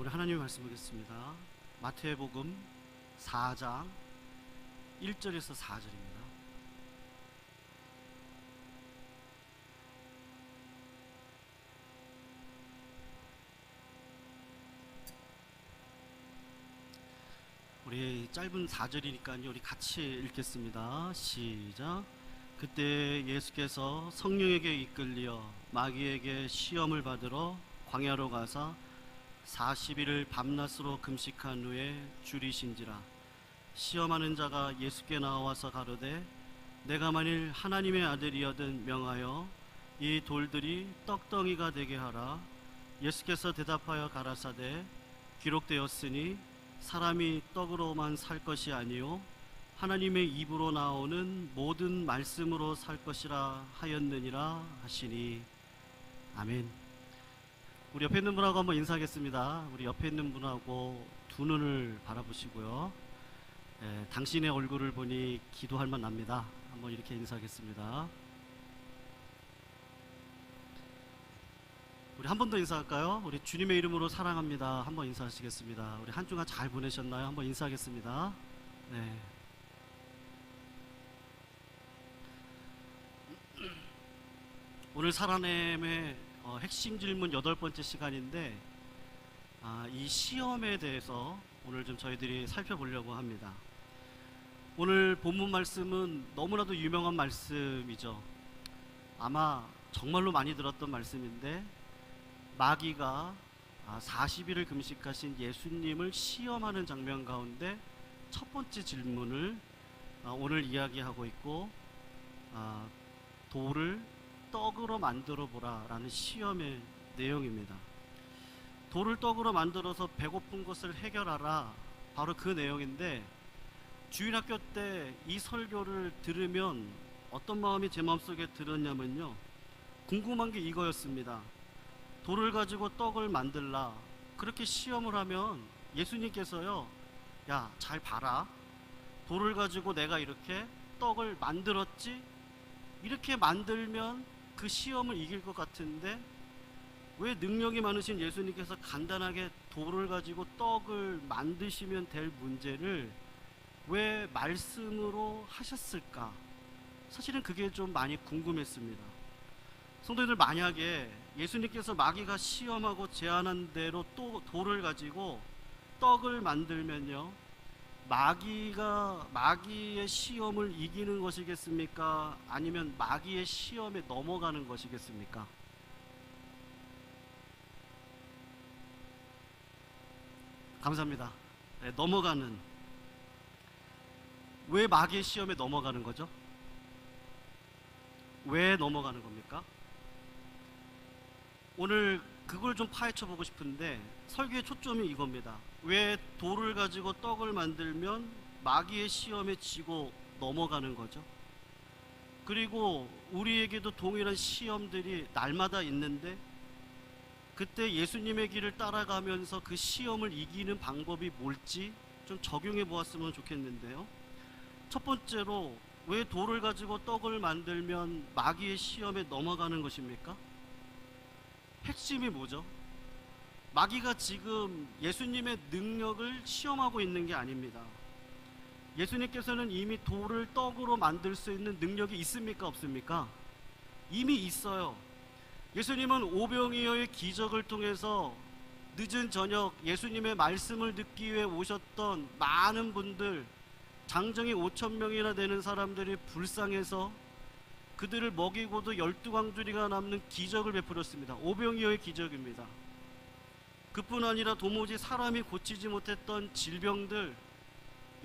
우리 하나님의 말씀 보겠습니다. 마태복음 4장 1절에서 4절입니다. 우리 짧은 4절이니까요. 우리 같이 읽겠습니다. 시작. 그때 예수께서 성령에게 이끌려 마귀에게 시험을 받으러 광야로 가사 40일을 밤낮으로 금식한 후에 줄이신지라. 시험하는 자가 예수께 나와서 가로되 내가 만일 하나님의 아들이여든 명하여 이 돌들이 떡덩이가 되게 하라. 예수께서 대답하여 가라사대 기록되었으니 사람이 떡으로만 살 것이 아니요 하나님의 입으로 나오는 모든 말씀으로 살 것이라 하였느니라 하시니. 아멘. 우리 옆에 있는 분하고 한번 인사하겠습니다. 우리 옆에 있는 분하고 두 눈을 바라보시고요. 당신의 얼굴을 보니 기도할 만 납니다. 한번 이렇게 인사하겠습니다. 우리 한 번 더 인사할까요? 우리 주님의 이름으로 사랑합니다. 한번 인사하시겠습니다. 우리 한 주간 잘 보내셨나요? 한번 인사하겠습니다. 네. 오늘 살아남의 핵심 질문 8번째 시간인데, 이 시험에 대해서 오늘 좀 저희들이 살펴보려고 합니다. 오늘 본문 말씀은 너무나도 유명한 말씀이죠. 아마 정말로 많이 들었던 말씀인데, 마귀가 40일을 금식하신 예수님을 시험하는 장면 가운데 첫 번째 질문을 오늘 이야기하고 있고, 돌을 떡으로 만들어 보라 라는 시험의 내용입니다. 돌을 떡으로 만들어서 배고픈 것을 해결하라, 바로 그 내용인데, 주일학교 때 이 설교를 들으면 어떤 마음이 제 마음속에 들었냐면요, 궁금한 게 이거였습니다. 돌을 가지고 떡을 만들라, 그렇게 시험을 하면 예수님께서요, 야, 잘 봐라, 돌을 가지고 내가 이렇게 떡을 만들었지, 이렇게 만들면 그 시험을 이길 것 같은데 왜 능력이 많으신 예수님께서 간단하게 돌을 가지고 떡을 만드시면 될 문제를 왜 말씀으로 하셨을까? 사실은 그게 좀 많이 궁금했습니다. 성도님들, 만약에 예수님께서 마귀가 시험하고 제안한 대로 또 돌을 가지고 떡을 만들면요, 마귀의 시험을 이기는 것이겠습니까? 아니면 마귀의 시험에 넘어가는 것이겠습니까? 감사합니다. 네, 넘어가는. 왜 마귀의 시험에 넘어가는 거죠? 왜 넘어가는 겁니까? 오늘 그걸 좀 파헤쳐 보고 싶은데, 설교의 초점이 이겁니다. 왜 돌을 가지고 떡을 만들면 마귀의 시험에 지고 넘어가는 거죠? 그리고 우리에게도 동일한 시험들이 날마다 있는데, 그때 예수님의 길을 따라가면서 그 시험을 이기는 방법이 뭘지 좀 적용해 보았으면 좋겠는데요. 첫 번째로, 왜 돌을 가지고 떡을 만들면 마귀의 시험에 넘어가는 것입니까? 핵심이 뭐죠? 마귀가 지금 예수님의 능력을 시험하고 있는 게 아닙니다. 예수님께서는 이미 돌을 떡으로 만들 수 있는 능력이 있습니까? 없습니까? 이미 있어요. 예수님은 오병이어의 기적을 통해서 늦은 저녁 예수님의 말씀을 듣기 위해 오셨던 많은 분들, 장정이 5,000명이나 되는 사람들이 불쌍해서 그들을 먹이고도 12광주리가 남는 기적을 베풀었습니다. 오병이어의 기적입니다. 그뿐 아니라 도무지 사람이 고치지 못했던 질병들,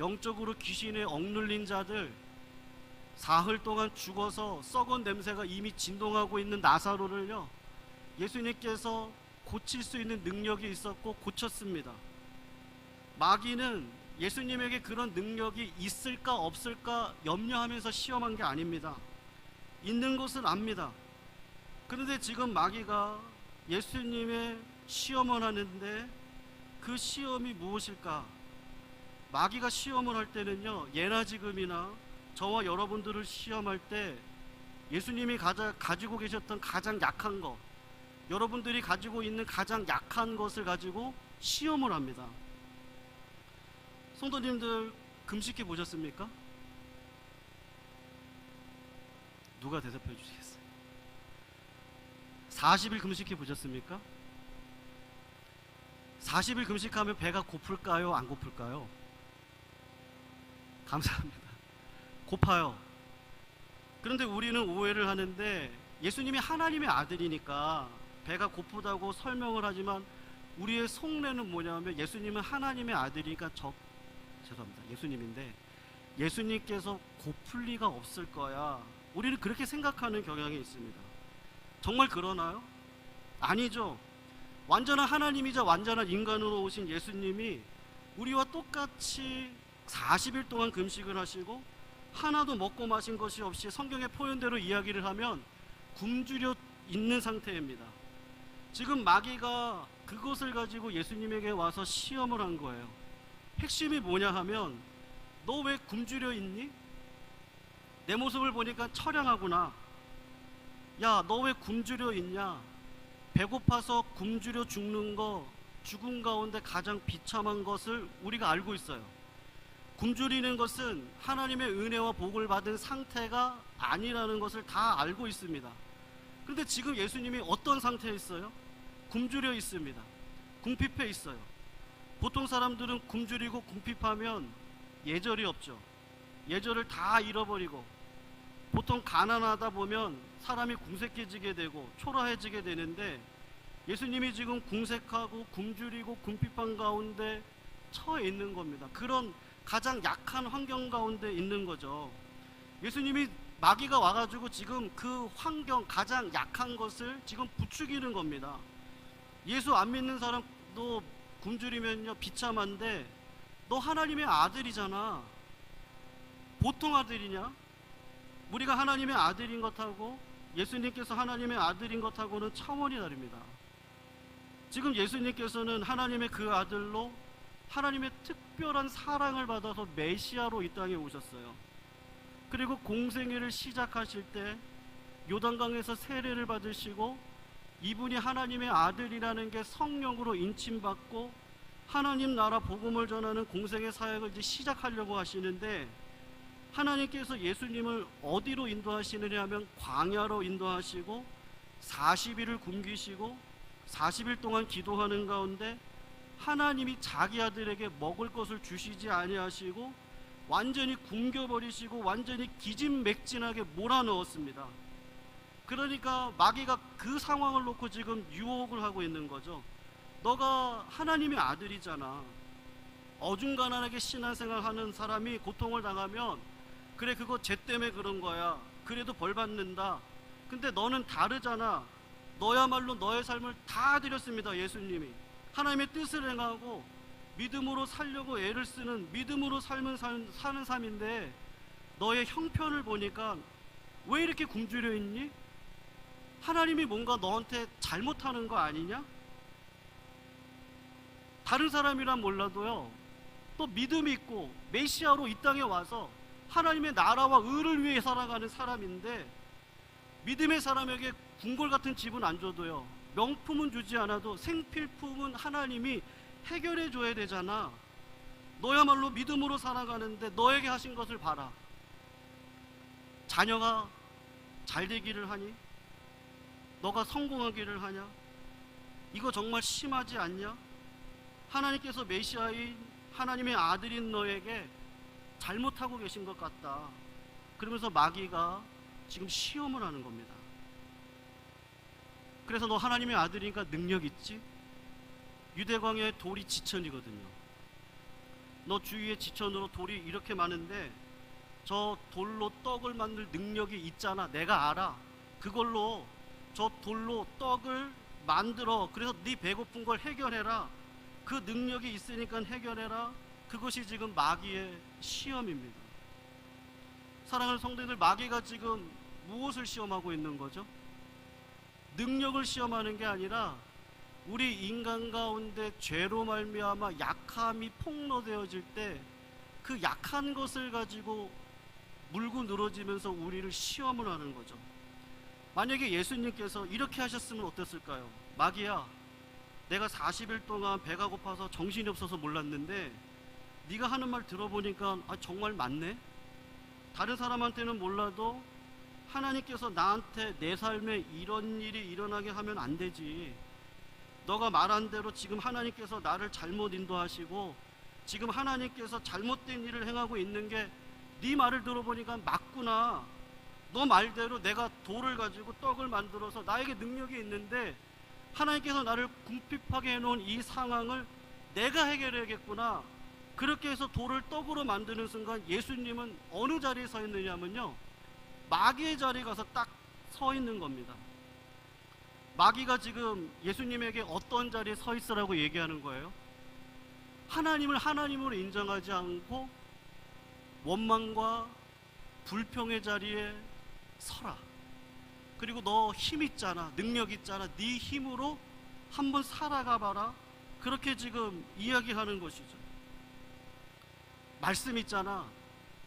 영적으로 귀신에 억눌린 자들, 사흘 동안 죽어서 썩은 냄새가 이미 진동하고 있는 나사로를요, 예수님께서 고칠 수 있는 능력이 있었고 고쳤습니다. 마귀는 예수님에게 그런 능력이 있을까 없을까 염려하면서 시험한 게 아닙니다. 있는 것은 압니다. 그런데 지금 마귀가 예수님의 시험을 하는데, 그 시험이 무엇일까? 마귀가 시험을 할 때는요, 예나 지금이나 저와 여러분들을 시험할 때 예수님이 가지고 계셨던 가장 약한 것, 여러분들이 가지고 있는 가장 약한 것을 가지고 시험을 합니다. 성도님들 금식해 보셨습니까? 누가 대답해 주시겠어요? 40일 금식해 보셨습니까? 40일 금식하면 배가 고플까요? 안 고플까요? 감사합니다. 고파요. 그런데 우리는 오해를 하는데 예수님이 하나님의 아들이니까 배가 고프다고 설명을 하지만 우리의 속내는 뭐냐면 예수님은 하나님의 아들이니까 죄송합니다. 예수님인데 예수님께서 고플 리가 없을 거야. 우리는 그렇게 생각하는 경향이 있습니다. 정말 그러나요? 아니죠. 완전한 하나님이자 완전한 인간으로 오신 예수님이 우리와 똑같이 40일 동안 금식을 하시고 하나도 먹고 마신 것이 없이 성경의 표현대로 이야기를 하면 굶주려 있는 상태입니다. 지금 마귀가 그것을 가지고 예수님에게 와서 시험을 한 거예요. 핵심이 뭐냐 하면 너 왜 굶주려 있니? 내 모습을 보니까 처량하구나. 야, 너 왜 굶주려 있냐? 배고파서 굶주려 죽는 거 죽음 가운데 가장 비참한 것을 우리가 알고 있어요. 굶주리는 것은 하나님의 은혜와 복을 받은 상태가 아니라는 것을 다 알고 있습니다. 그런데 지금 예수님이 어떤 상태에 있어요? 굶주려 있습니다. 궁핍해 있어요. 보통 사람들은 굶주리고 궁핍하면 예절이 없죠. 예절을 다 잃어버리고 보통 가난하다 보면 사람이 궁색해지게 되고 초라해지게 되는데 예수님이 지금 궁색하고 굶주리고 궁핍한 가운데 처해 있는 겁니다. 그런 가장 약한 환경 가운데 있는 거죠. 예수님이 마귀가 와가지고 지금 그 환경 가장 약한 것을 지금 부추기는 겁니다. 예수 안 믿는 사람도 굶주리면요 비참한데 너 하나님의 아들이잖아. 보통 아들이냐? 우리가 하나님의 아들인 것하고 예수님께서 하나님의 아들인 것하고는 차원이 다릅니다. 지금 예수님께서는 하나님의 그 아들로 하나님의 특별한 사랑을 받아서 메시아로 이 땅에 오셨어요. 그리고 공생애를 시작하실 때 요단강에서 세례를 받으시고 이분이 하나님의 아들이라는 게 성령으로 인침받고 하나님 나라 복음을 전하는 공생애 사역을 이제 시작하려고 하시는데 하나님께서 예수님을 어디로 인도하시느냐 하면 광야로 인도하시고 40일을 굶기시고 40일 동안 기도하는 가운데 하나님이 자기 아들에게 먹을 것을 주시지 아니하시고 완전히 굶겨버리시고 완전히 기진맥진하게 몰아넣었습니다. 그러니까 마귀가 그 상황을 놓고 지금 유혹을 하고 있는 거죠. 너가 하나님의 아들이잖아. 어중간하게 신앙생활 하는 사람이 고통을 당하면 그래 그거 죄 때문에 그런 거야. 그래도 벌 받는다. 근데 너는 다르잖아. 너야말로 너의 삶을 다 드렸습니다. 예수님이 하나님의 뜻을 행하고 믿음으로 살려고 애를 쓰는 믿음으로 사는 삶인데 너의 형편을 보니까 왜 이렇게 굶주려 있니? 하나님이 뭔가 너한테 잘못하는 거 아니냐? 다른 사람이란 몰라도요 또 믿음이 있고 메시아로 이 땅에 와서 하나님의 나라와 의를 위해 살아가는 사람인데 믿음의 사람에게 궁궐 같은 집은 안 줘도요 명품은 주지 않아도 생필품은 하나님이 해결해 줘야 되잖아. 너야말로 믿음으로 살아가는데 너에게 하신 것을 봐라. 자녀가 잘 되기를 하니? 너가 성공하기를 하냐? 이거 정말 심하지 않냐? 하나님께서 메시아인 하나님의 아들인 너에게 잘못하고 계신 것 같다. 그러면서 마귀가 지금 시험을 하는 겁니다. 그래서 너 하나님의 아들이니까 능력 있지? 유대광야의 돌이 지천이거든요. 너 주위에 지천으로 돌이 이렇게 많은데 저 돌로 떡을 만들 능력이 있잖아. 내가 알아. 그걸로 저 돌로 떡을 만들어. 그래서 네 배고픈 걸 해결해라. 그 능력이 있으니까 해결해라. 그것이 지금 마귀의 시험입니다. 사랑하는 성도들, 마귀가 지금 무엇을 시험하고 있는 거죠? 능력을 시험하는 게 아니라 우리 인간 가운데 죄로 말미암아 약함이 폭로되어질 때 그 약한 것을 가지고 물고 늘어지면서 우리를 시험을 하는 거죠. 만약에 예수님께서 이렇게 하셨으면 어땠을까요? 마귀야, 내가 40일 동안 배가 고파서 정신이 없어서 몰랐는데 네가 하는 말 들어보니까 정말 맞네. 다른 사람한테는 몰라도 하나님께서 나한테 내 삶에 이런 일이 일어나게 하면 안 되지. 너가 말한 대로 지금 하나님께서 나를 잘못 인도하시고 지금 하나님께서 잘못된 일을 행하고 있는 게 네 말을 들어보니까 맞구나. 너 말대로 내가 돌을 가지고 떡을 만들어서 나에게 능력이 있는데 하나님께서 나를 궁핍하게 해놓은 이 상황을 내가 해결해야겠구나. 그렇게 해서 돌을 떡으로 만드는 순간 예수님은 어느 자리에 서 있느냐면요, 마귀의 자리에 가서 딱 서 있는 겁니다. 마귀가 지금 예수님에게 어떤 자리에 서 있으라고 얘기하는 거예요? 하나님을 하나님으로 인정하지 않고 원망과 불평의 자리에 서라. 그리고 너 힘 있잖아, 능력 있잖아, 네 힘으로 한번 살아가 봐라. 그렇게 지금 이야기하는 것이죠. 말씀 있잖아,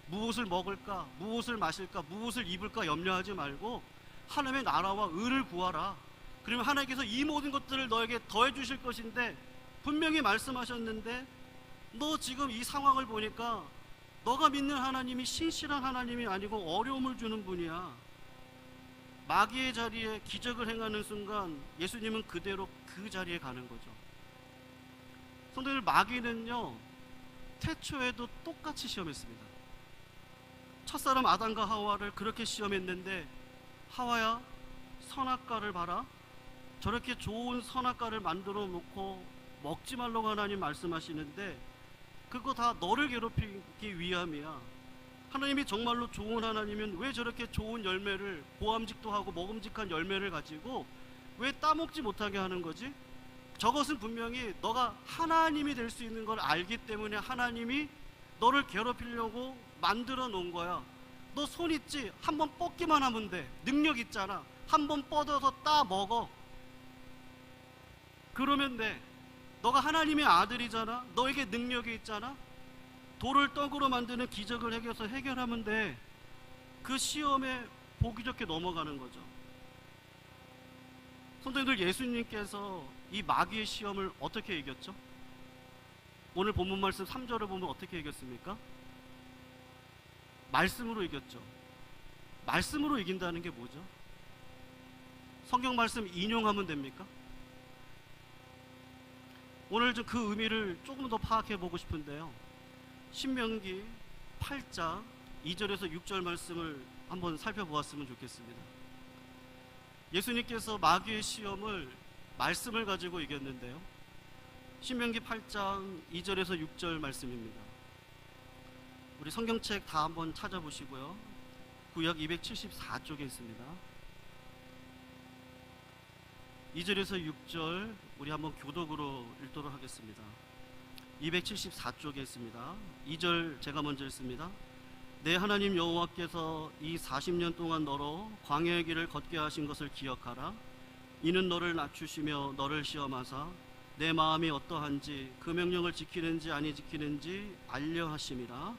무엇을 먹을까, 무엇을 마실까, 무엇을 입을까 염려하지 말고 하나님의 나라와 의를 구하라. 그러면 하나님께서 이 모든 것들을 너에게 더해 주실 것인데, 분명히 말씀하셨는데 너 지금 이 상황을 보니까 너가 믿는 하나님이 신실한 하나님이 아니고 어려움을 주는 분이야. 마귀의 자리에 기적을 행하는 순간 예수님은 그대로 그 자리에 가는 거죠. 성도들, 마귀는요 태초에도 똑같이 시험했습니다. 첫사람 아담과 하와를 그렇게 시험했는데, 하와야 선악과를 봐라. 저렇게 좋은 선악과를 만들어 놓고 먹지 말라고 하나님 말씀하시는데 그거 다 너를 괴롭히기 위함이야. 하나님이 정말로 좋은 하나님은 왜 저렇게 좋은 열매를, 보암직도 하고 먹음직한 열매를 가지고 왜 따먹지 못하게 하는 거지? 저것은 분명히 너가 하나님이 될 수 있는 걸 알기 때문에 하나님이 너를 괴롭히려고 만들어 놓은 거야. 너 손 있지? 한번 뻗기만 하면 돼. 능력 있잖아. 한번 뻗어서 따 먹어. 그러면 돼. 너가 하나님의 아들이잖아. 너에게 능력이 있잖아. 돌을 떡으로 만드는 기적을 해결하면 돼. 그 시험에 보기 좋게 넘어가는 거죠. 성도님들, 예수님께서 이 마귀의 시험을 어떻게 이겼죠? 오늘 본문 말씀 3절을 보면 어떻게 이겼습니까? 말씀으로 이겼죠. 말씀으로 이긴다는 게 뭐죠? 성경 말씀 인용하면 됩니까? 오늘 좀 그 의미를 조금 더 파악해 보고 싶은데요, 신명기 8장 2절에서 6절 말씀을 한번 살펴보았으면 좋겠습니다. 예수님께서 마귀의 시험을 말씀을 가지고 이겼는데요, 신명기 8장 2절에서 6절 말씀입니다. 우리 성경책 다 한번 찾아보시고요, 구약 274쪽에 있습니다. 2절에서 6절 우리 한번 교독으로 읽도록 하겠습니다. 274쪽에 있습니다. 2절 제가 먼저 읽습니다. 내 하나님 여호와께서 이 40년 동안 너로 광야의 길을 걷게 하신 것을 기억하라. 이는 너를 낮추시며 너를 시험하사 내 마음이 어떠한지 그 명령을 지키는지 아니 지키는지 알려 하심이라.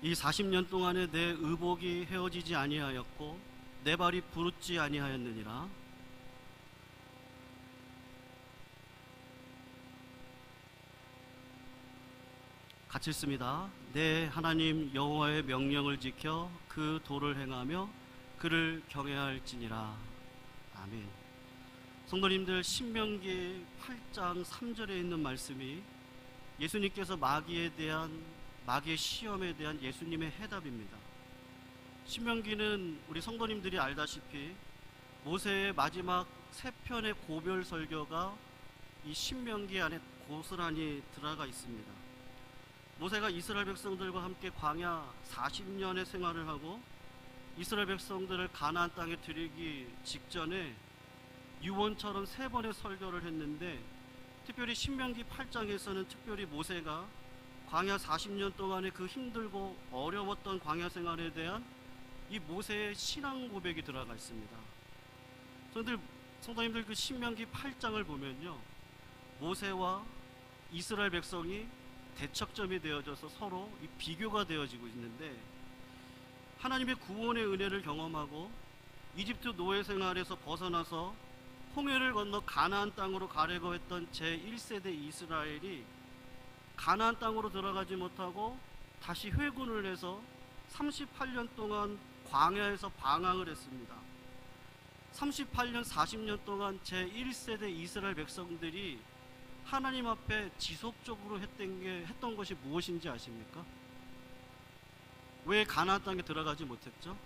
이 40년 동안에 내 의복이 헤어지지 아니하였고 내 발이 부르지 아니하였느니라. 같이 읽습니다. 내 하나님 여호와의 명령을 지켜 그 도를 행하며 그를 경외할지니라. 아멘. 성도님들, 신명기 8장 3절에 있는 말씀이 예수님께서 마귀의 시험에 대한 예수님의 해답입니다. 신명기는 우리 성도님들이 알다시피 모세의 마지막 세 편의 고별 설교가 이 신명기 안에 고스란히 들어가 있습니다. 모세가 이스라엘 백성들과 함께 광야 40년의 생활을 하고 이스라엘 백성들을 가나안 땅에 들이기 직전에 유언처럼 3번의 설교를 했는데, 특별히 신명기 8장에서는 특별히 모세가 광야 40년 동안의 그 힘들고 어려웠던 광야 생활에 대한 이 모세의 신앙 고백이 들어가 있습니다. 그런데 성도님들, 그 신명기 8장을 보면요, 모세와 이스라엘 백성이 대척점이 되어져서 서로 이 비교가 되어지고 있는데, 하나님의 구원의 은혜를 경험하고 이집트 노예 생활에서 벗어나서 홍해를 건너 가나안 땅으로 가려고 했던 제1세대 이스라엘이 가나안 땅으로 들어가지 못하고 다시 회군을 해서 38년 동안 광야에서 방황을 했습니다. 38년 40년 동안 제1세대 이스라엘 백성들이 하나님 앞에 지속적으로 했던 것이 무엇인지 아십니까? 왜 가나안 땅에 들어가지 못했죠?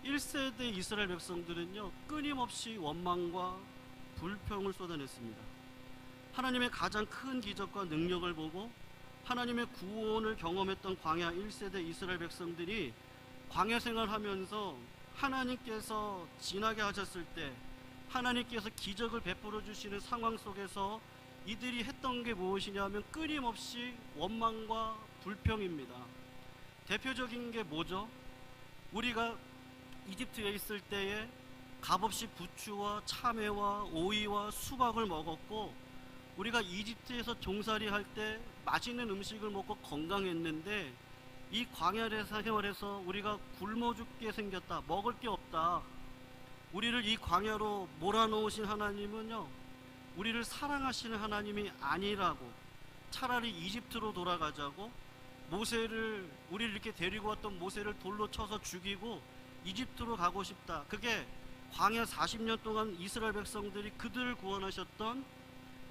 1세대 이스라엘 백성들은요, 끊임없이 원망과 불평을 쏟아냈습니다. 하나님의 가장 큰 기적과 능력을 보고 하나님의 구원을 경험했던 광야 1세대 이스라엘 백성들이 광야 생활하면서 하나님께서 지나게 하셨을 때, 하나님께서 기적을 베풀어 주시는 상황 속에서 이들이 했던 게 무엇이냐면 끊임없이 원망과 불평입니다. 대표적인 게 뭐죠? 우리가 이집트에 있을 때에 값없이 부추와 참외와 오이와 수박을 먹었고, 우리가 이집트에서 종살이 할 때 맛있는 음식을 먹고 건강했는데, 이 광야 생활에서 우리가 굶어 죽게 생겼다, 먹을 게 없다, 우리를 이 광야로 몰아넣으신 하나님은요, 우리를 사랑하시는 하나님이 아니라고, 차라리 이집트로 돌아가자고, 우리를 이렇게 데리고 왔던 모세를 돌로 쳐서 죽이고 이집트로 가고 싶다. 그게 광야 40년 동안 이스라엘 백성들이 그들을 구원하셨던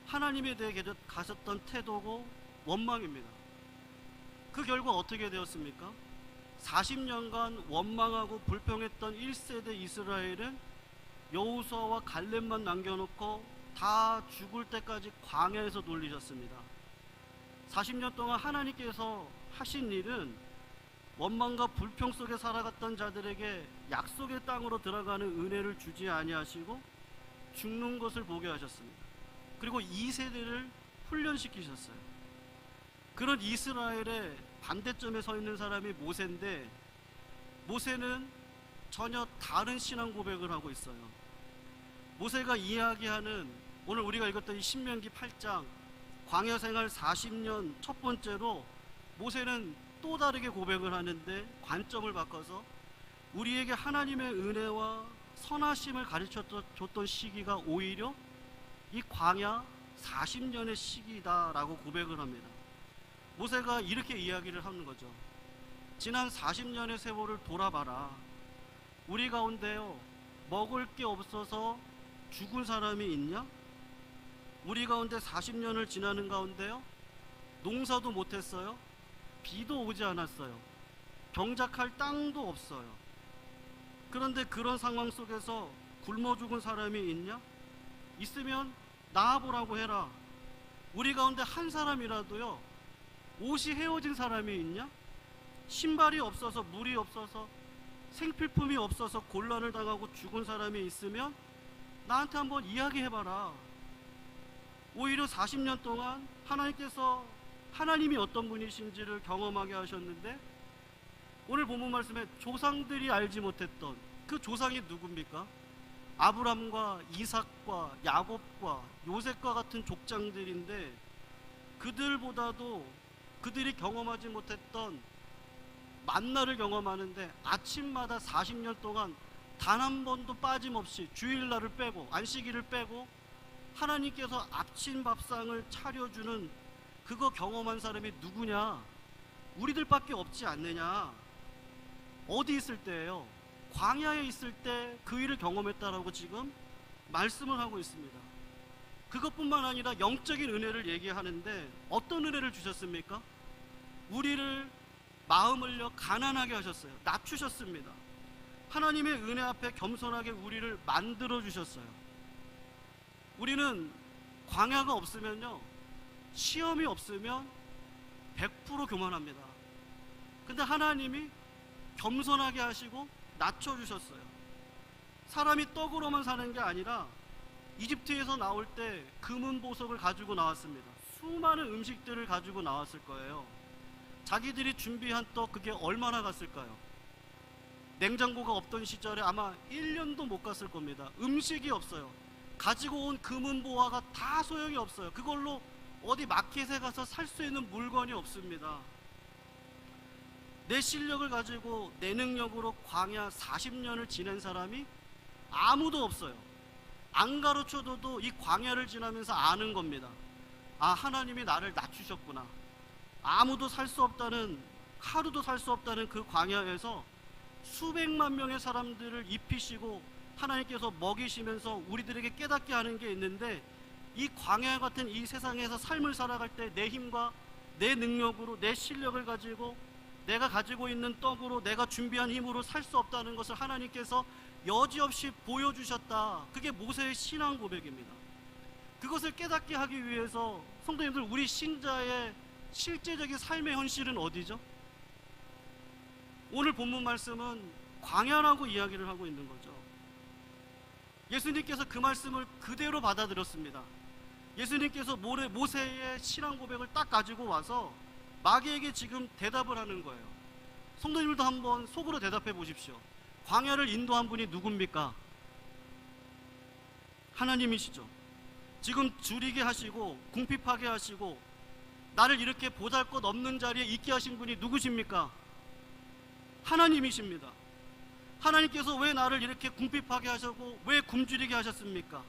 하나님에 대해 가졌던 태도고 원망입니다. 그 결과 어떻게 되었습니까? 40년간 원망하고 불평했던 1세대 이스라엘은 여호수아와 갈렙만 남겨놓고 다 죽을 때까지 광야에서 놀리셨습니다. 40년 동안 하나님께서 하신 일은 원망과 불평 속에 살아갔던 자들에게 약속의 땅으로 들어가는 은혜를 주지 아니하시고 죽는 것을 보게 하셨습니다. 그리고 2세대를 훈련시키셨어요. 그런 이스라엘의 반대점에 서 있는 사람이 모세인데, 모세는 전혀 다른 신앙 고백을 하고 있어요. 모세가 이야기하는, 오늘 우리가 읽었던 이 신명기 8장 광야 생활 40년 첫 번째로 모세는 또 다르게 고백을 하는데, 관점을 바꿔서 우리에게 하나님의 은혜와 선하심을 가르쳐줬던 시기가 오히려 이 광야 40년의 시기다라고 고백을 합니다. 모세가 이렇게 이야기를 하는 거죠. 지난 40년의 세월을 돌아봐라. 우리 가운데요, 먹을 게 없어서 죽은 사람이 있냐? 우리 가운데 40년을 지나는 가운데요, 농사도 못했어요. 비도 오지 않았어요. 경작할 땅도 없어요. 그런데 그런 상황 속에서 굶어 죽은 사람이 있냐? 있으면 나와보라고 해라. 우리 가운데 한 사람이라도요, 옷이 헤어진 사람이 있냐? 신발이 없어서, 물이 없어서, 생필품이 없어서 곤란을 당하고 죽은 사람이 있으면 나한테 한번 이야기해봐라. 오히려 40년 동안 하나님께서 하나님이 어떤 분이신지를 경험하게 하셨는데, 오늘 본문 말씀에 조상들이 알지 못했던 그 조상이 누굽니까? 아브람과 이삭과 야곱과 요셉과 같은 족장들인데, 그들보다도 그들이 경험하지 못했던 만나를 경험하는데, 아침마다 40년 동안 단 한 번도 빠짐없이 주일날을 빼고 안식일을 빼고 하나님께서 아침 밥상을 차려주는 그거 경험한 사람이 누구냐? 우리들밖에 없지 않느냐? 어디 있을 때예요? 광야에 있을 때 그 일을 경험했다라고 지금 말씀을 하고 있습니다. 그것뿐만 아니라 영적인 은혜를 얘기하는데, 어떤 은혜를 주셨습니까? 우리를 마음을요 가난하게 하셨어요. 낮추셨습니다. 하나님의 은혜 앞에 겸손하게 우리를 만들어 주셨어요. 우리는 광야가 없으면요, 시험이 없으면 100% 교만합니다. 근데 하나님이 겸손하게 하시고 낮춰주셨어요. 사람이 떡으로만 사는 게 아니라 이집트에서 나올 때 금은 보석을 가지고 나왔습니다. 수많은 음식들을 가지고 나왔을 거예요. 자기들이 준비한 떡, 그게 얼마나 갔을까요? 냉장고가 없던 시절에 아마 1년도 못 갔을 겁니다. 음식이 없어요. 가지고 온 금은 보화가 다 소용이 없어요. 그걸로 어디 마켓에 가서 살 수 있는 물건이 없습니다. 내 실력을 가지고 내 능력으로 광야 40년을 지낸 사람이 아무도 없어요. 안 가르쳐줘도 이 광야를 지나면서 아는 겁니다. 아, 하나님이 나를 낮추셨구나. 아무도 살 수 없다는, 하루도 살 수 없다는 그 광야에서 수백만 명의 사람들을 입히시고 하나님께서 먹이시면서 우리들에게 깨닫게 하는 게 있는데, 이 광야 같은 이 세상에서 삶을 살아갈 때 내 힘과 내 능력으로, 내 실력을 가지고, 내가 가지고 있는 떡으로, 내가 준비한 힘으로 살 수 없다는 것을 하나님께서 여지없이 보여주셨다. 그게 모세의 신앙 고백입니다. 그것을 깨닫게 하기 위해서 성도님들, 우리 신자의 실제적인 삶의 현실은 어디죠? 오늘 본문 말씀은 광야라고 이야기를 하고 있는 거죠. 예수님께서 그 말씀을 그대로 받아들였습니다. 예수님께서 모세의 신앙 고백을 딱 가지고 와서 마귀에게 지금 대답을 하는 거예요. 성도님들도 한번 속으로 대답해 보십시오. 광야를 인도한 분이 누굽니까? 하나님이시죠. 지금 줄이게 하시고 궁핍하게 하시고 나를 이렇게 보잘것없는 자리에 있게 하신 분이 누구십니까? 하나님이십니다. 하나님께서 왜 나를 이렇게 궁핍하게 하셨고 왜 굶주리게 하셨습니까?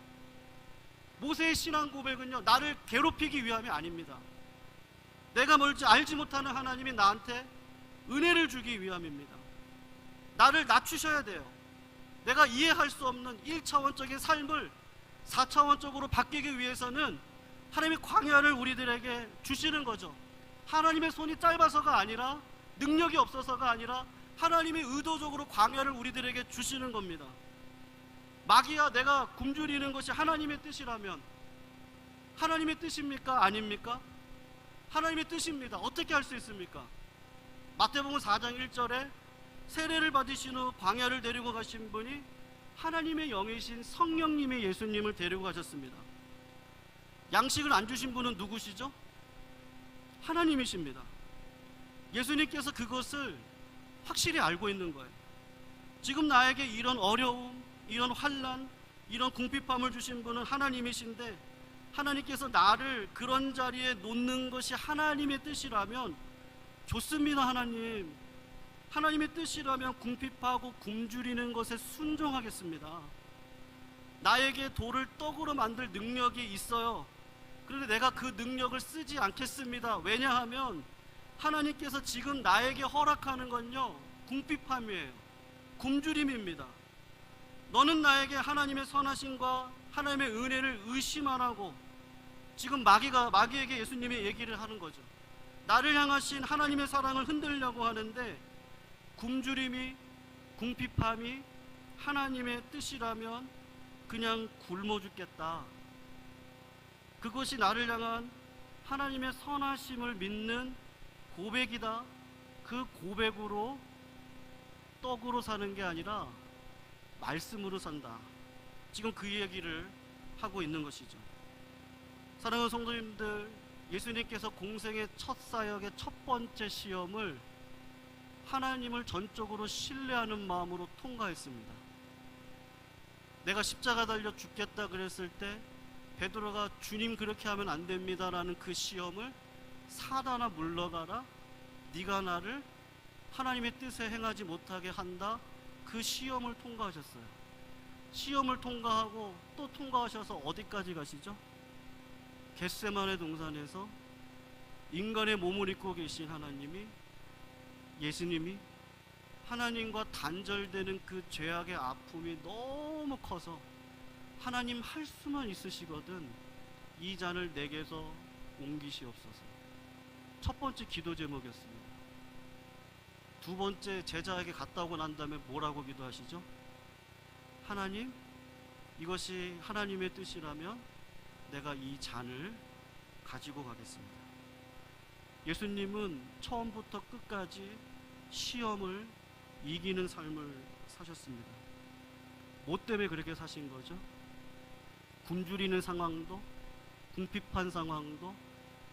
모세의 신앙 고백은요, 나를 괴롭히기 위함이 아닙니다. 내가 뭘지 알지 못하는 하나님이 나한테 은혜를 주기 위함입니다. 나를 낮추셔야 돼요. 내가 이해할 수 없는 1차원적인 삶을 4차원적으로 바뀌기 위해서는 하나님의 광야를 우리들에게 주시는 거죠. 하나님의 손이 짧아서가 아니라, 능력이 없어서가 아니라 하나님이 의도적으로 광야를 우리들에게 주시는 겁니다. 마귀야, 내가 굶주리는 것이 하나님의 뜻이라면 하나님의 뜻입니까? 아닙니까? 하나님의 뜻입니다. 어떻게 할 수 있습니까? 마태복음 4장 1절에 세례를 받으신 후 광야를 데리고 가신 분이 하나님의 영이신 성령님의 예수님을 데리고 가셨습니다. 양식을 안 주신 분은 누구시죠? 하나님이십니다. 예수님께서 그것을 확실히 알고 있는 거예요. 지금 나에게 이런 어려움, 이런 환난, 이런 궁핍함을 주신 분은 하나님이신데, 하나님께서 나를 그런 자리에 놓는 것이 하나님의 뜻이라면 좋습니다. 하나님의 뜻이라면 궁핍하고 굶주리는 것에 순종하겠습니다. 나에게 돌을 떡으로 만들 능력이 있어요. 그런데 내가 그 능력을 쓰지 않겠습니다. 왜냐하면 하나님께서 지금 나에게 허락하는 건요, 궁핍함이에요. 굶주림입니다. 너는 나에게 하나님의 선하심과 하나님의 은혜를 의심 안 하고, 지금 마귀에게 예수님이 얘기를 하는 거죠. 나를 향하신 하나님의 사랑을 흔들려고 하는데, 굶주림이, 궁핍함이 하나님의 뜻이라면 그냥 굶어 죽겠다. 그것이 나를 향한 하나님의 선하심을 믿는 고백이다. 그 고백으로 떡으로 사는 게 아니라 말씀으로 산다. 지금 그 얘기를 하고 있는 것이죠. 사랑하는 성도님들, 예수님께서 공생의 첫 사역의 첫 번째 시험을 하나님을 전적으로 신뢰하는 마음으로 통과했습니다. 내가 십자가 달려 죽겠다 그랬을 때 베드로가 주님 그렇게 하면 안 됩니다 라는 그 시험을, 사단아 물러가라, 네가 나를 하나님의 뜻에 행하지 못하게 한다, 그 시험을 통과하셨어요. 시험을 통과하고 또 통과하셔서 어디까지 가시죠? 겟세마네 동산에서 인간의 몸을 입고 계신 하나님이, 예수님이 하나님과 단절되는 그 죄악의 아픔이 너무 커서 하나님 할 수만 있으시거든 이 잔을 내게서 옮기시옵소서. 첫 번째 기도 제목이었습니다. 두 번째, 제자에게 갔다 오고 난 다음에 뭐라고 기도하시죠? 하나님, 이것이 하나님의 뜻이라면 내가 이 잔을 가지고 가겠습니다. 예수님은 처음부터 끝까지 시험을 이기는 삶을 사셨습니다. 뭐 때문에 그렇게 사신 거죠? 굶주리는 상황도, 궁핍한 상황도,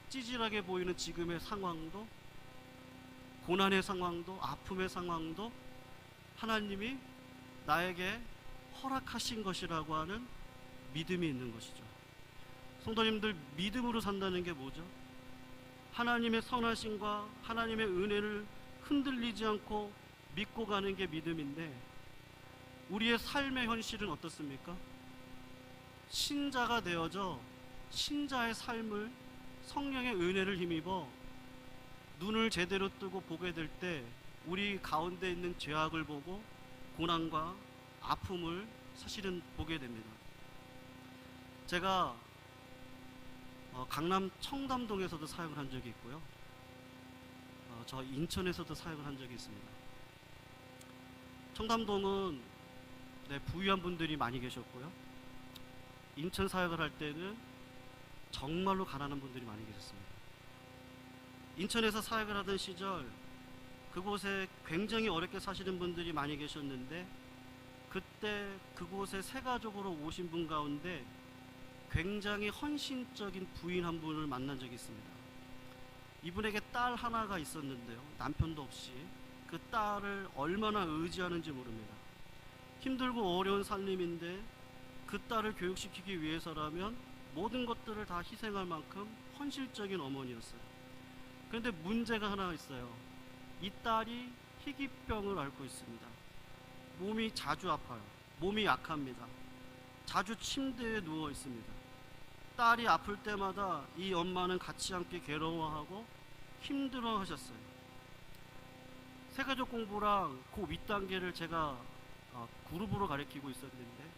찌질하게 보이는 지금의 상황도, 고난의 상황도, 아픔의 상황도 하나님이 나에게 허락하신 것이라고 하는 믿음이 있는 것이죠. 성도님들, 믿음으로 산다는 게 뭐죠? 하나님의 선하심과 하나님의 은혜를 흔들리지 않고 믿고 가는 게 믿음인데, 우리의 삶의 현실은 어떻습니까? 신자가 되어져 신자의 삶을 성령의 은혜를 힘입어 눈을 제대로 뜨고 보게 될 때 우리 가운데 있는 죄악을 보고 고난과 아픔을 사실은 보게 됩니다. 제가 강남 청담동에서도 사역을 한 적이 있고요. 저 인천에서도 사역을 한 적이 있습니다. 청담동은 부유한 분들이 많이 계셨고요. 인천 사역을 할 때는 정말로 가난한 분들이 많이 계셨습니다. 인천에서 사역을 하던 시절 그곳에 굉장히 어렵게 사시는 분들이 많이 계셨는데, 그때 그곳에 새 가족으로 오신 분 가운데 굉장히 헌신적인 부인 한 분을 만난 적이 있습니다. 이분에게 딸 하나가 있었는데요, 남편도 없이 그 딸을 얼마나 의지하는지 모릅니다. 힘들고 어려운 살림인데 그 딸을 교육시키기 위해서라면 모든 것들을 다 희생할 만큼 헌실적인 어머니였어요. 그런데 문제가 하나 있어요. 이 딸이 희귀병을 앓고 있습니다. 몸이 자주 아파요. 몸이 약합니다. 자주 침대에 누워 있습니다. 딸이 아플 때마다 이 엄마는 같이 함께 괴로워하고 힘들어 하셨어요. 새가족 공부랑 그 윗단계를 제가 그룹으로 가르치고 있었는데,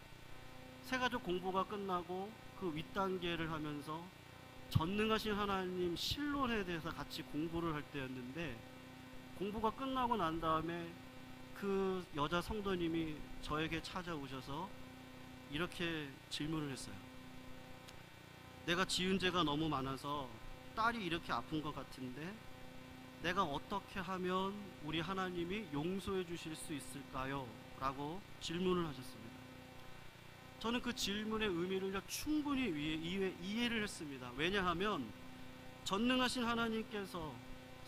새가족 공부가 끝나고 그 윗단계를 하면서 전능하신 하나님 신론에 대해서 같이 공부를 할 때였는데, 공부가 끝나고 난 다음에 그 여자 성도님이 저에게 찾아오셔서 이렇게 질문을 했어요. 내가 지은 죄가 너무 많아서 딸이 이렇게 아픈 것 같은데 내가 어떻게 하면 우리 하나님이 용서해 주실 수 있을까요? 라고 질문을 하셨습니다. 저는 그 질문의 의미를 충분히 이해를 했습니다. 왜냐하면 전능하신 하나님께서,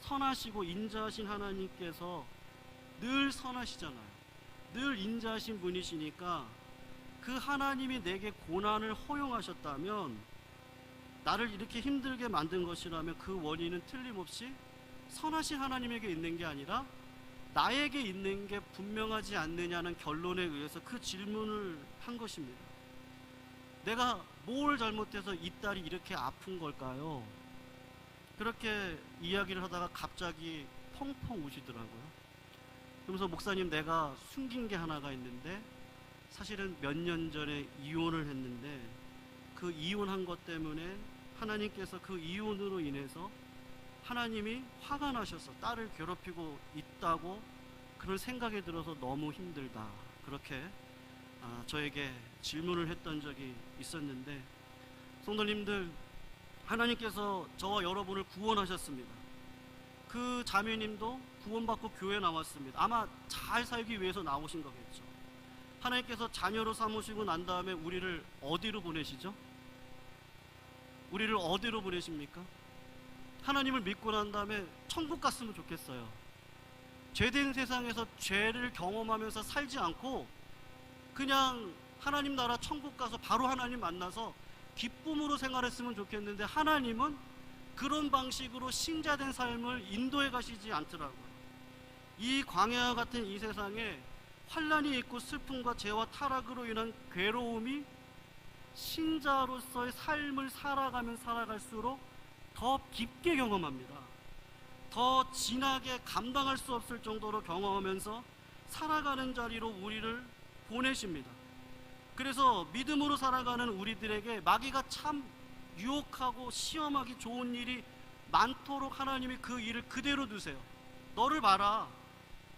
선하시고 인자하신 하나님께서 늘 선하시잖아요. 늘 인자하신 분이시니까 그 하나님이 내게 고난을 허용하셨다면, 나를 이렇게 힘들게 만든 것이라면 그 원인은 틀림없이 선하신 하나님에게 있는 게 아니라 나에게 있는 게 분명하지 않느냐는 결론에 의해서 그 질문을 한 것입니다. 내가 뭘 잘못해서 이 딸이 이렇게 아픈 걸까요? 그렇게 이야기를 하다가 갑자기 펑펑 우시더라고요. 그러면서 목사님, 내가 숨긴 게 하나가 있는데 사실은 몇 년 전에 이혼을 했는데 그 이혼한 것 때문에 하나님께서 그 이혼으로 인해서 하나님이 화가 나셔서 딸을 괴롭히고 있다고 그런 생각이 들어서 너무 힘들다, 그렇게 저에게 질문을 했던 적이 있었는데, 성도님들, 하나님께서 저와 여러분을 구원하셨습니다. 그 자매님도 구원받고 교회 나왔습니다. 아마 잘 살기 위해서 나오신 거겠죠. 하나님께서 자녀로 삼으시고 난 다음에 우리를 어디로 보내시죠? 우리를 어디로 보내십니까? 하나님을 믿고 난 다음에 천국 갔으면 좋겠어요. 죄된 세상에서 죄를 경험하면서 살지 않고 그냥 하나님 나라 천국 가서 바로 하나님 만나서 기쁨으로 생활했으면 좋겠는데, 하나님은 그런 방식으로 신자된 삶을 인도해 가시지 않더라고요. 이 광야와 같은 이 세상에 환난이 있고 슬픔과 죄와 타락으로 인한 괴로움이 신자로서의 삶을 살아가면 살아갈수록 더 깊게 경험합니다. 더 진하게 감당할 수 없을 정도로 경험하면서 살아가는 자리로 우리를 보내십니다. 그래서 믿음으로 살아가는 우리들에게 마귀가 참 유혹하고 시험하기 좋은 일이 많도록 하나님이 그 일을 그대로 두세요. 너를 봐라.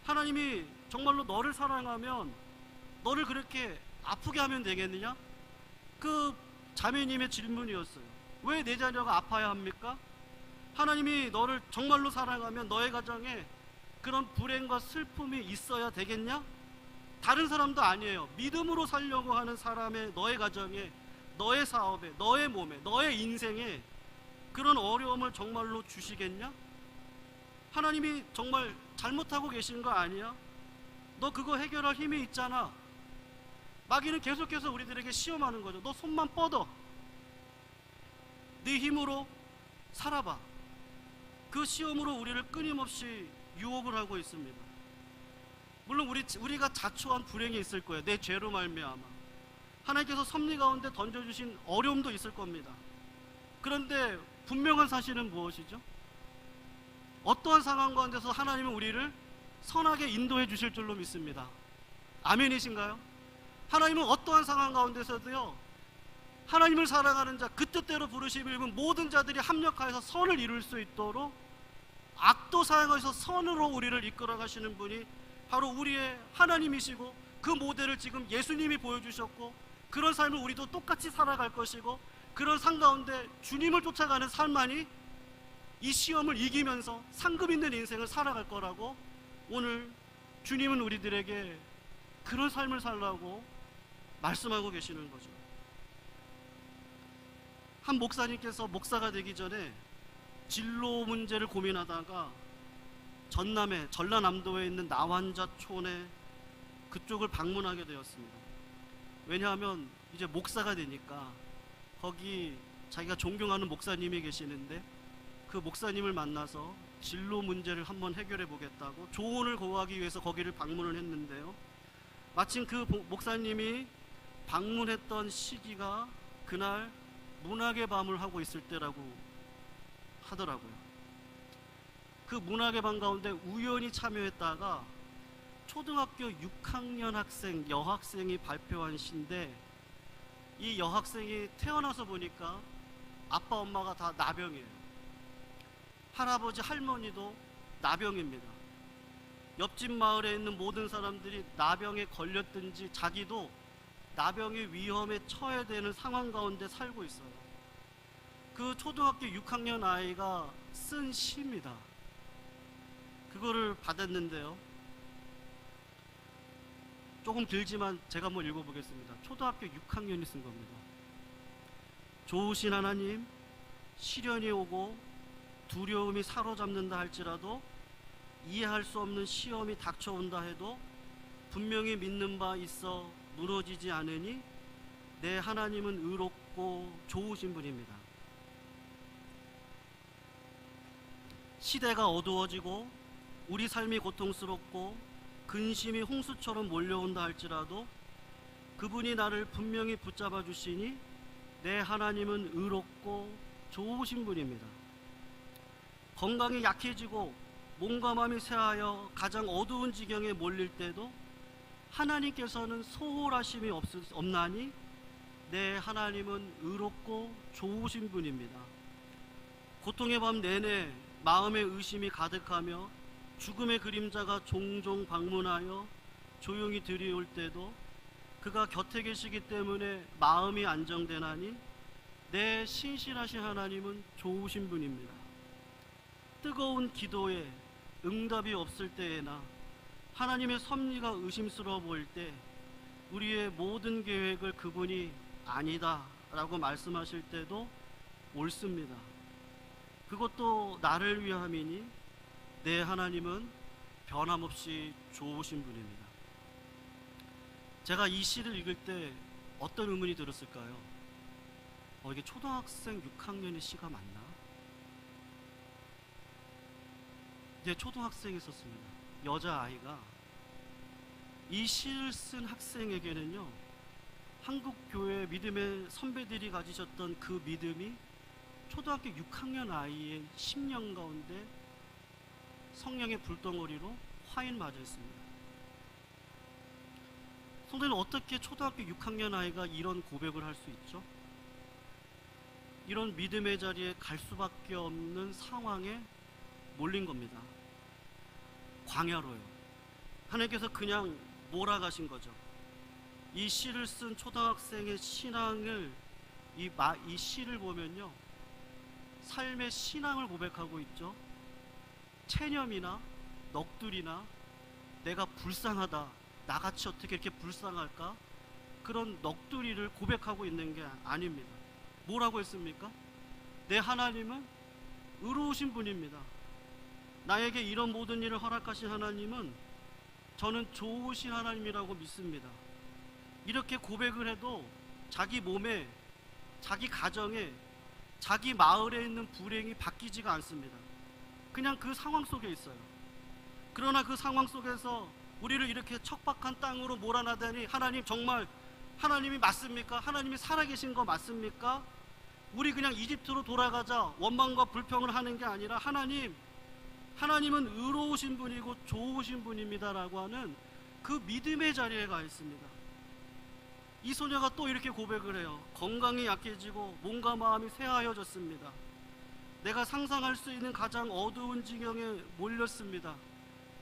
하나님이 정말로 너를 사랑하면 너를 그렇게 아프게 하면 되겠느냐? 그 자매님의 질문이었어요. 왜 내 자녀가 아파야 합니까? 하나님이 너를 정말로 사랑하면 너의 가정에 그런 불행과 슬픔이 있어야 되겠냐? 다른 사람도 아니에요. 믿음으로 살려고 하는 사람의, 너의 가정에, 너의 사업에, 너의 몸에, 너의 인생에 그런 어려움을 정말로 주시겠냐? 하나님이 정말 잘못하고 계신 거 아니야? 너 그거 해결할 힘이 있잖아. 마귀는 계속해서 우리들에게 시험하는 거죠. 너 손만 뻗어. 네 힘으로 살아봐. 그 시험으로 우리를 끊임없이 유혹을 하고 있습니다. 물론 우리가 자초한 불행이 있을 거예요. 내 죄로 말미암아 하나님께서 섭리 가운데 던져주신 어려움도 있을 겁니다. 그런데 분명한 사실은 무엇이죠? 어떠한 상황 가운데서 하나님은 우리를 선하게 인도해 주실 줄로 믿습니다. 아멘이신가요? 하나님은 어떠한 상황 가운데서도요, 하나님을 사랑하는 자, 그 뜻대로 부르심을 입은 모든 자들이 합력하여서 선을 이룰 수 있도록 악도 사용하셔서 선으로 우리를 이끌어 가시는 분이 바로 우리의 하나님이시고, 그 모델을 지금 예수님이 보여주셨고, 그런 삶을 우리도 똑같이 살아갈 것이고, 그런 삶 가운데 주님을 쫓아가는 삶만이 이 시험을 이기면서 상급 있는 인생을 살아갈 거라고, 오늘 주님은 우리들에게 그런 삶을 살라고 말씀하고 계시는 거죠. 한 목사님께서 목사가 되기 전에 진로 문제를 고민하다가 전라남도에 있는 나환자촌에 그쪽을 방문하게 되었습니다. 왜냐하면 이제 목사가 되니까 거기 자기가 존경하는 목사님이 계시는데, 그 목사님을 만나서 진로 문제를 한번 해결해 보겠다고 조언을 구하기 위해서 거기를 방문을 했는데요, 마침 그 목사님이 방문했던 시기가 그날 문학의 밤을 하고 있을 때라고 하더라고요. 그 문학의 밤 가운데 우연히 참여했다가 초등학교 6학년 학생, 여학생이 발표한 시인데, 이 여학생이 태어나서 보니까 아빠 엄마가 다 나병이에요. 할아버지 할머니도 나병입니다. 옆집 마을에 있는 모든 사람들이 나병에 걸렸든지 자기도 나병의 위험에 처해야 되는 상황 가운데 살고 있어요. 그 초등학교 6학년 아이가 쓴 시입니다. 그거를 받았는데요, 조금 길지만 제가 한번 읽어보겠습니다. 초등학교 6학년이 쓴 겁니다. 좋으신 하나님, 시련이 오고 두려움이 사로잡는다 할지라도, 이해할 수 없는 시험이 닥쳐온다 해도 분명히 믿는 바 있어 무너지지 않으니 내 하나님은 의롭고 좋으신 분입니다. 시대가 어두워지고 우리 삶이 고통스럽고 근심이 홍수처럼 몰려온다 할지라도 그분이 나를 분명히 붙잡아 주시니 내 하나님은 의롭고 좋으신 분입니다. 건강이 약해지고 몸과 마음이 쇠하여 가장 어두운 지경에 몰릴 때도 하나님께서는 소홀하심이 없나니 내 하나님은 의롭고 좋으신 분입니다. 고통의 밤 내내 마음의 의심이 가득하며 죽음의 그림자가 종종 방문하여 조용히 들이올 때도 그가 곁에 계시기 때문에 마음이 안정되나니 내 신실하신 하나님은 좋으신 분입니다. 뜨거운 기도에 응답이 없을 때에나 하나님의 섭리가 의심스러워 보일 때 우리의 모든 계획을 그분이 아니다 라고 말씀하실 때도 옳습니다. 그것도 나를 위함이니 내 하나님은 변함없이 좋으신 분입니다. 제가 이 시를 읽을 때 어떤 의문이 들었을까요? 이게 초등학생 6학년의 시가 맞나? 이제 초등학생이 썼습니다. 여자아이가. 이 시를 쓴 학생에게는요, 한국교회 믿음의 선배들이 가지셨던 그 믿음이 초등학교 6학년 아이의 심령 가운데 성령의 불덩어리로 화인 맞아 있습니다. 성도는 어떻게 초등학교 6학년 아이가 이런 고백을 할 수 있죠? 이런 믿음의 자리에 갈 수밖에 없는 상황에 몰린 겁니다. 광야로요. 하나님께서 그냥 몰아가신 거죠. 이 시를 쓴 초등학생의 신앙을, 이 시를 보면요, 삶의 신앙을 고백하고 있죠. 체념이나 넋두리나 내가 불쌍하다, 나같이 어떻게 이렇게 불쌍할까, 그런 넋두리를 고백하고 있는 게 아닙니다. 뭐라고 했습니까? 내 하나님은 의로우신 분입니다. 나에게 이런 모든 일을 허락하신 하나님은 저는 좋으신 하나님이라고 믿습니다. 이렇게 고백을 해도 자기 몸에, 자기 가정에, 자기 마을에 있는 불행이 바뀌지가 않습니다. 그냥 그 상황 속에 있어요. 그러나 그 상황 속에서 우리를 이렇게 척박한 땅으로 몰아나다니, 하나님 정말 하나님이 맞습니까? 하나님이 살아계신 거 맞습니까? 우리 그냥 이집트로 돌아가자 원망과 불평을 하는 게 아니라 하나님은 의로우신 분이고 좋으신 분입니다라고 하는 그 믿음의 자리에 가 있습니다. 이 소녀가 또 이렇게 고백을 해요. 건강이 약해지고 몸과 마음이 쇠하여졌습니다. 내가 상상할 수 있는 가장 어두운 지경에 몰렸습니다.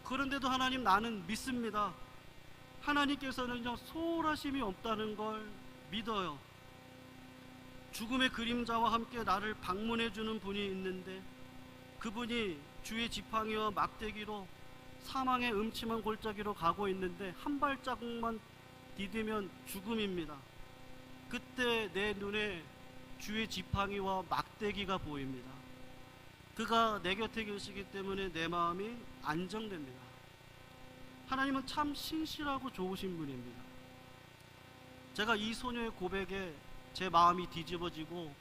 그런데도 하나님, 나는 믿습니다. 하나님께서는요, 소홀하심이 없다는 걸 믿어요. 죽음의 그림자와 함께 나를 방문해 주는 분이 있는데, 그분이 주의 지팡이와 막대기로 사망의 음침한 골짜기로 가고 있는데 한 발자국만 디디면 죽음입니다. 그때 내 눈에 주의 지팡이와 막대기가 보입니다. 그가 내 곁에 계시기 때문에 내 마음이 안정됩니다. 하나님은 참 신실하고 좋으신 분입니다. 제가 이 소녀의 고백에 제 마음이 뒤집어지고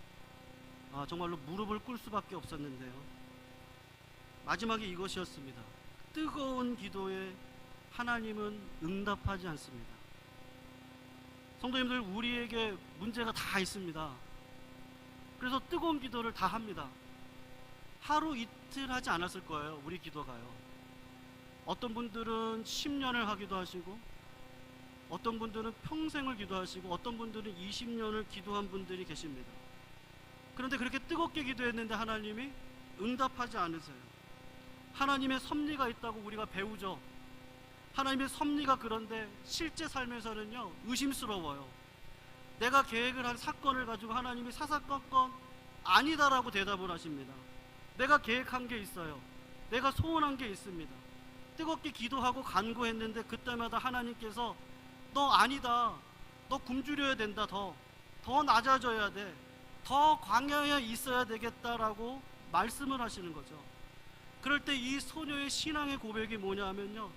정말로 무릎을 꿇을 수밖에 없었는데요. 마지막에 이것이었습니다. 뜨거운 기도에 하나님은 응답하지 않습니다. 성도님들, 우리에게 문제가 다 있습니다. 그래서 뜨거운 기도를 다 합니다. 하루 이틀 하지 않았을 거예요. 우리 기도가요. 어떤 분들은 10년을 하기도 하시고, 어떤 분들은 평생을 기도하시고, 어떤 분들은 20년을 기도한 분들이 계십니다. 그런데 그렇게 뜨겁게 기도했는데 하나님이 응답하지 않으세요. 하나님의 섭리가 있다고 우리가 배우죠. 하나님의 섭리가 그런데 실제 삶에서는요, 의심스러워요. 내가 계획을 한 사건을 가지고 하나님이 사사건건 아니다라고 대답을 하십니다. 내가 계획한 게 있어요. 내가 소원한 게 있습니다. 뜨겁게 기도하고 간구했는데 그때마다 하나님께서 너 아니다, 너 굶주려야 된다, 더 낮아져야 돼, 더 광야에 있어야 되겠다라고 말씀을 하시는 거죠. 그럴 때 이 소녀의 신앙의 고백이 뭐냐 하면요,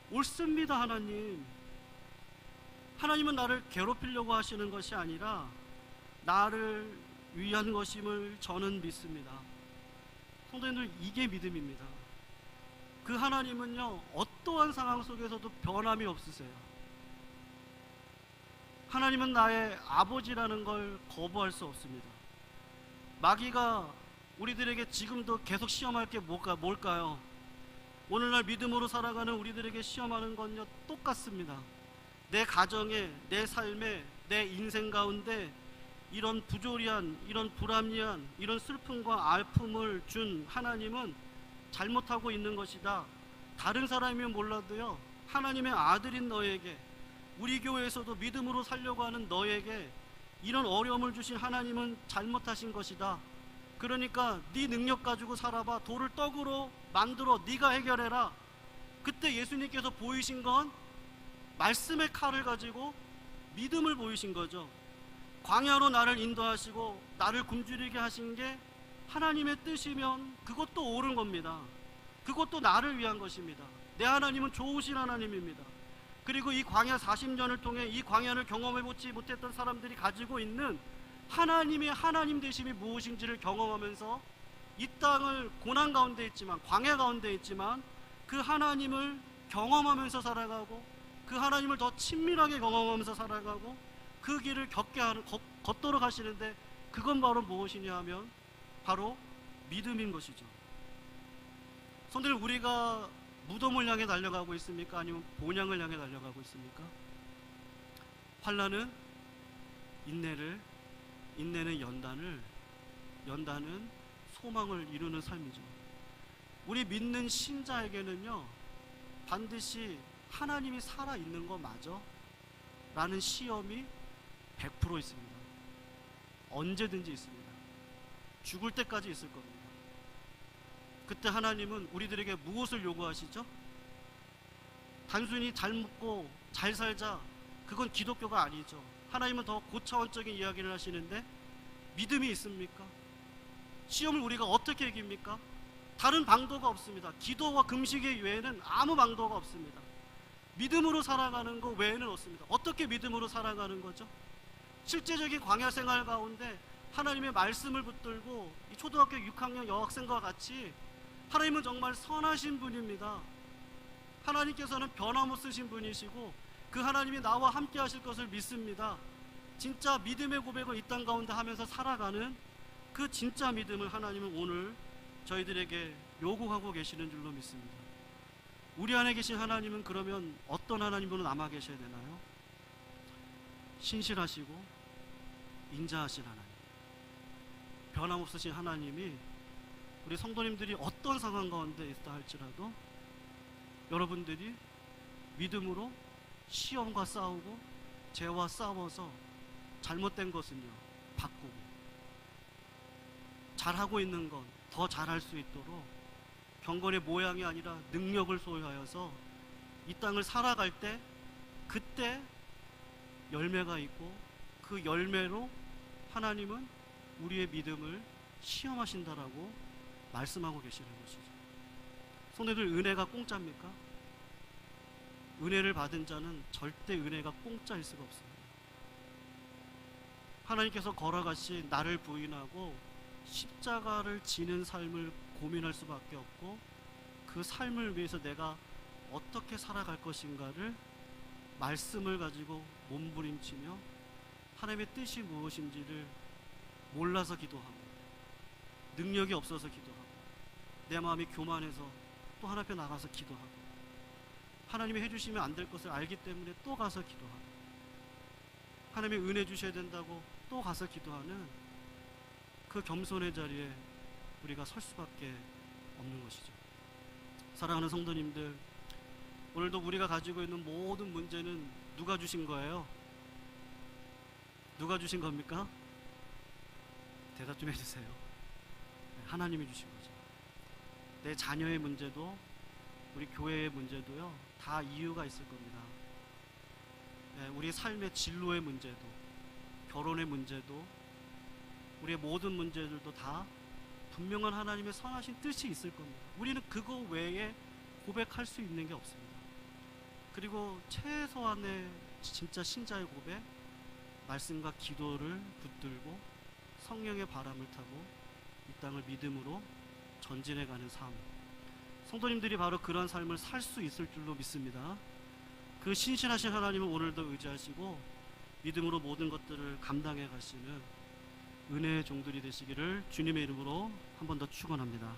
옳습니다. 하나님은 나를 괴롭히려고 하시는 것이 아니라 나를 위한 것임을 저는 믿습니다. 성도님들, 이게 믿음입니다. 그 하나님은요, 어떠한 상황 속에서도 변함이 없으세요. 하나님은 나의 아버지라는 걸 거부할 수 없습니다. 마귀가 우리들에게 지금도 계속 시험할 게 뭘까요? 오늘날 믿음으로 살아가는 우리들에게 시험하는 건요, 똑같습니다. 내 가정에, 내 삶에, 내 인생 가운데 이런 부조리한, 이런 불합리한, 이런 슬픔과 아픔을 준 하나님은 잘못하고 있는 것이다. 다른 사람이면 몰라도요, 하나님의 아들인 너에게, 우리 교회에서도 믿음으로 살려고 하는 너에게 이런 어려움을 주신 하나님은 잘못하신 것이다. 그러니까 네 능력 가지고 살아봐. 돌을 떡으로 만들어 네가 해결해라. 그때 예수님께서 보이신 건 말씀의 칼을 가지고 믿음을 보이신 거죠. 광야로 나를 인도하시고 나를 굶주리게 하신 게 하나님의 뜻이면 그것도 옳은 겁니다. 그것도 나를 위한 것입니다. 내 하나님은 좋으신 하나님입니다. 그리고 이 광야 40년을 통해 이 광야를 경험해보지 못했던 사람들이 가지고 있는 하나님의 하나님 되심이 무엇인지를 경험하면서 이 땅을 고난 가운데 있지만, 광야 가운데 있지만 그 하나님을 경험하면서 살아가고, 그 하나님을 더 친밀하게 경험하면서 살아가고, 그 길을 걷도록 하시는데, 그건 바로 무엇이냐 하면 바로 믿음인 것이죠. 성도들, 우리가 무덤을 향해 달려가고 있습니까? 아니면 본향을 향해 달려가고 있습니까? 환난은 인내를, 인내는 연단은 소망을 이루는 삶이죠. 우리 믿는 신자에게는요, 반드시 하나님이 살아있는 거 맞아? 라는 시험이 100% 있습니다. 언제든지 있습니다. 죽을 때까지 있을 겁니다. 그때 하나님은 우리들에게 무엇을 요구하시죠? 단순히 잘 먹고 잘 살자, 그건 기독교가 아니죠. 하나님은 더 고차원적인 이야기를 하시는데, 믿음이 있습니까? 시험을 우리가 어떻게 이깁니까? 다른 방도가 없습니다. 기도와 금식의 외에는 아무 방도가 없습니다. 믿음으로 살아가는 거 외에는 없습니다. 어떻게 믿음으로 살아가는 거죠? 실제적인 광야 생활 가운데 하나님의 말씀을 붙들고 이 초등학교 6학년 여학생과 같이 하나님은 정말 선하신 분입니다. 하나님께서는 변함없으신 분이시고 그 하나님이 나와 함께 하실 것을 믿습니다. 진짜 믿음의 고백을 이 땅 가운데 하면서 살아가는 그 진짜 믿음을 하나님은 오늘 저희들에게 요구하고 계시는 줄로 믿습니다. 우리 안에 계신 하나님은 그러면 어떤 하나님으로 남아 계셔야 되나요? 신실하시고 인자하신 하나님, 변함없으신 하나님이 우리 성도님들이 어떤 상황 가운데 있다 할지라도 여러분들이 믿음으로 시험과 싸우고 죄와 싸워서 잘못된 것은요 바꾸고 잘하고 있는 것 더 잘할 수 있도록 경건의 모양이 아니라 능력을 소유하여서 이 땅을 살아갈 때 그때 열매가 있고 그 열매로 하나님은 우리의 믿음을 시험하신다라고 말씀하고 계시는 것이죠. 성도들, 은혜가 공짜입니까? 은혜를 받은 자는 절대 은혜가 공짜일 수가 없습니다. 하나님께서 걸어가신 나를 부인하고 십자가를 지는 삶을 고민할 수밖에 없고 그 삶을 위해서 내가 어떻게 살아갈 것인가를 말씀을 가지고 몸부림치며 하나님의 뜻이 무엇인지를 몰라서 기도하고 능력이 없어서 기도하고 내 마음이 교만해서 또 하나님 앞에 나가서 기도하고 하나님이 해주시면 안 될 것을 알기 때문에 또 가서 기도하고 하나님이 은혜 주셔야 된다고 또 가서 기도하는 그 겸손의 자리에 우리가 설 수밖에 없는 것이죠. 사랑하는 성도님들, 오늘도 우리가 가지고 있는 모든 문제는 누가 주신 거예요? 누가 주신 겁니까? 대답 좀 해주세요. 하나님이 주신 거죠. 내 자녀의 문제도 우리 교회의 문제도요 다 이유가 있을 겁니다. 우리 삶의 진로의 문제도 결혼의 문제도 우리의 모든 문제들도 다 분명한 하나님의 선하신 뜻이 있을 겁니다. 우리는 그거 외에 고백할 수 있는 게 없습니다. 그리고 최소한의 진짜 신자의 고백, 말씀과 기도를 붙들고 성령의 바람을 타고 이 땅을 믿음으로 전진해가는 삶, 성도님들이 바로 그런 삶을 살 수 있을 줄로 믿습니다. 그 신실하신 하나님은 오늘도 의지하시고 믿음으로 모든 것들을 감당해 가시는 은혜의 종들이 되시기를 주님의 이름으로 한 번 더 축원합니다.